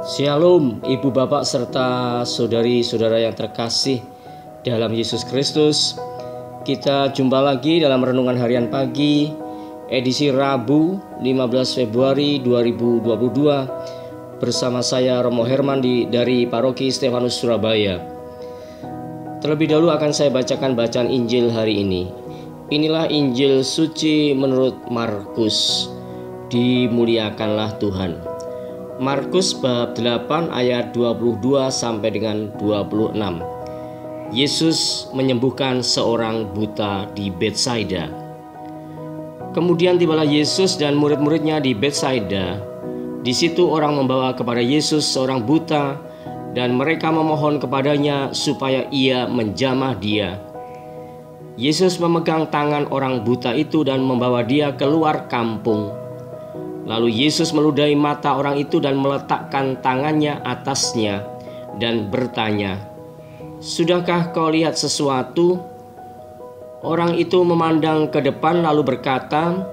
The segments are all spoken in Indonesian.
Shalom, ibu bapak serta saudari-saudara yang terkasih dalam Yesus Kristus. Kita jumpa lagi dalam renungan harian pagi edisi Rabu 15 Februari 2022 bersama saya Romo Herman dari Paroki Stefanus Surabaya. Terlebih dahulu akan saya bacakan bacaan Injil hari ini. Inilah Injil suci menurut Markus. Dimuliakanlah Tuhan. Markus bab 8 ayat 22 sampai dengan 26. Yesus menyembuhkan seorang buta di Betsaida. Kemudian tibalah Yesus dan murid-muridnya di Betsaida. Di situ orang membawa kepada Yesus seorang buta dan mereka memohon kepadanya supaya ia menjamah dia. Yesus memegang tangan orang buta itu dan membawa dia keluar kampung. Lalu Yesus meludahi mata orang itu dan meletakkan tangannya atasnya dan bertanya, "Sudahkah kau lihat sesuatu?" Orang itu memandang ke depan lalu berkata,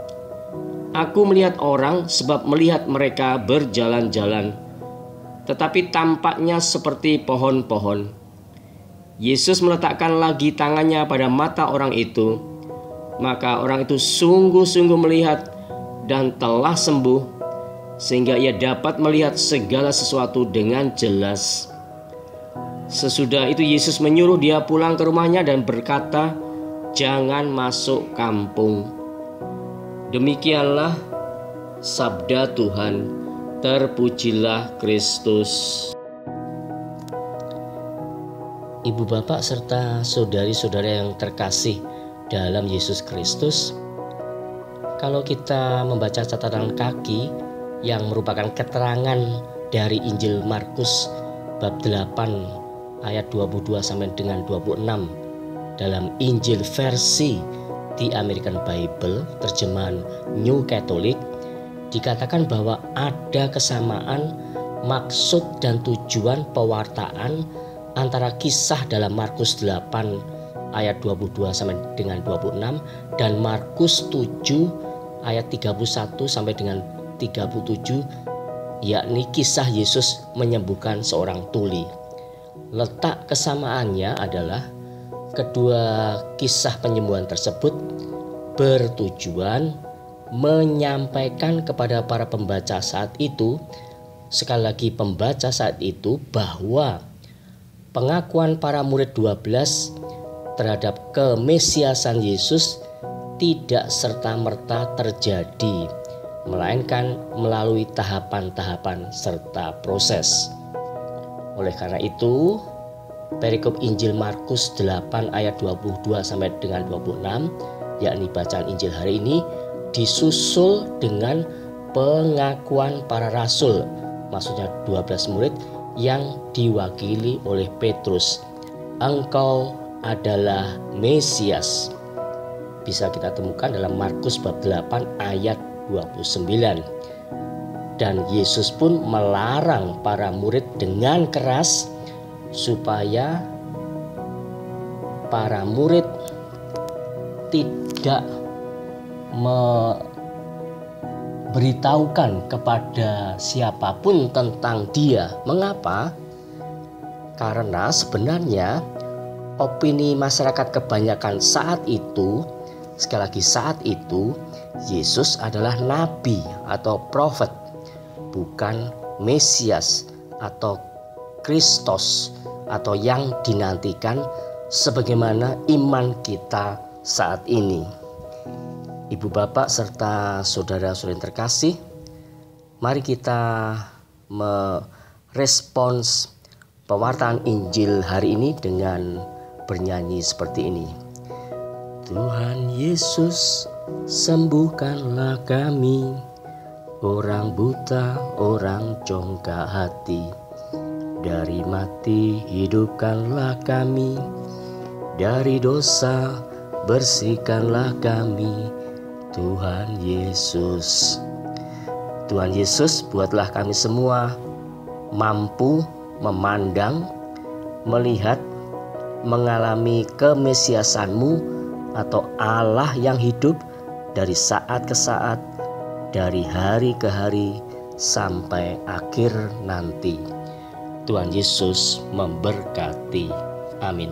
"Aku melihat orang sebab melihat mereka berjalan-jalan, tetapi tampaknya seperti pohon-pohon." Yesus meletakkan lagi tangannya pada mata orang itu, maka orang itu sungguh-sungguh melihat dan telah sembuh, sehingga ia dapat melihat segala sesuatu dengan jelas. Sesudah itu Yesus menyuruh dia pulang ke rumahnya dan berkata, "Jangan masuk kampung." Demikianlah sabda Tuhan. Terpujilah Kristus. Ibu bapak serta saudari-saudara yang terkasih dalam Yesus Kristus, kalau kita membaca catatan kaki yang merupakan keterangan dari Injil Markus bab 8 ayat 22 sampai dengan 26 dalam Injil versi The American Bible terjemahan New Catholic, dikatakan bahwa ada kesamaan maksud dan tujuan pewartaan antara kisah dalam Markus 8 ayat 22 sampai dengan 26 dan Markus 7 ayat 31 sampai dengan 37, yakni kisah Yesus menyembuhkan seorang tuli. Letak kesamaannya adalah kedua kisah penyembuhan tersebut bertujuan menyampaikan kepada para pembaca saat itu, sekali lagi pembaca saat itu, bahwa pengakuan para murid 12 terhadap kemesiasan Yesus tidak serta-merta terjadi, melainkan melalui tahapan-tahapan serta proses. Oleh karena itu, perikop Injil Markus 8 ayat 22 sampai dengan 26, yakni bacaan Injil hari ini, disusul dengan pengakuan para rasul, maksudnya 12 murid yang diwakili oleh Petrus. "Engkau adalah Mesias." Bisa kita temukan dalam Markus bab 8 ayat 29. Dan Yesus pun melarang para murid dengan keras supaya para murid tidak memberitahukan kepada siapapun tentang dia. Mengapa? Karena sebenarnya opini masyarakat kebanyakan saat itu, sekali lagi saat itu, Yesus adalah nabi atau prophet, bukan Mesias atau Kristus atau yang dinantikan sebagaimana iman kita saat ini. Ibu bapak serta saudara-saudara yang terkasih, mari kita merespons pewartaan Injil hari ini dengan bernyanyi seperti ini. Tuhan Yesus, sembuhkanlah kami, orang buta, orang congkak hati. Dari mati hidupkanlah kami, dari dosa bersihkanlah kami, Tuhan Yesus. Tuhan Yesus, buatlah kami semua mampu memandang, melihat, mengalami kemesiasan-Mu atau Allah yang hidup dari saat ke saat, dari hari ke hari, sampai akhir nanti. Tuhan Yesus memberkati. Amin.